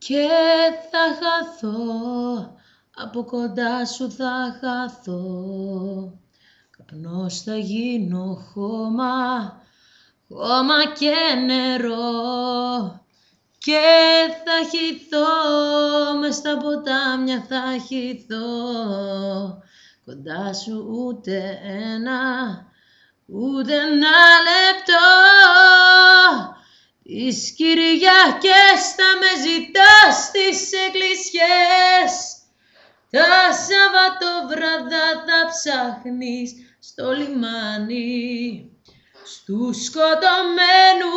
και θα χαθώ, από κοντά σου θα χαθώ. Καπνός θα γίνω χώμα, χώμα και νερό, και θα χυθώ, μες στα ποτάμια θα χυθώ. Κοντά σου ούτε ένα λεπτό. Τις Κυριακές θα με ζητάς στις εκκλησιές, τα Σαββατοβραδά θα ψάχνεις στο λιμάνι, στου σκοτωμένου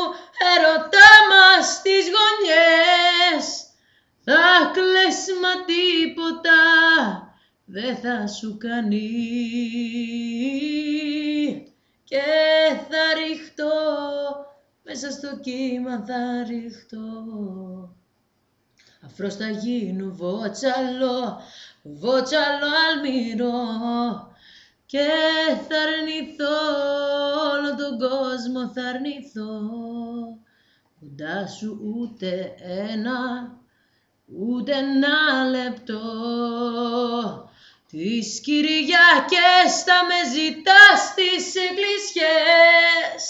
ερωτά μας τις γωνιές. Θα κλαις μα τίποτα δεν θα σου κάνει, και θα ριχτώ, μέσα στο κύμα θα ριχτώ. Αφρός θα γίνω βότσαλο αλμυρό, και θα αρνηθώ, όλο τον κόσμο θα αρνηθώ. Κοντά σου ούτε ένα λεπτό. Τις Κυριακές θα με ζητάς στις εκκλησιές,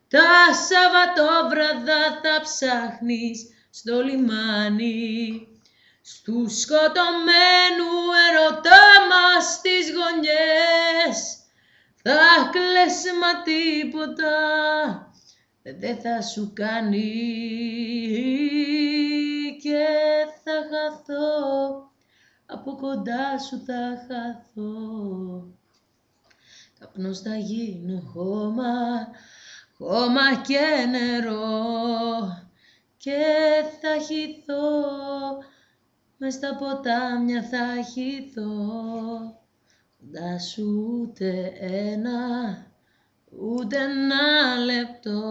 τα Σαββατόβραδα θα ψάχνεις στο λιμάνι, στου σκοτωμένου ερωτά μας τις γωνιές. Θα κλαις μα τίποτα δεν θα σου κάνει, και θα χαθώ, από κοντά σου θα χαθώ. Καπνός θα γίνω χώμα και νερό, και θα χυθώ, μες στα ποτάμια θα χυθώ. Κοντά σου ούτε ένα λεπτό.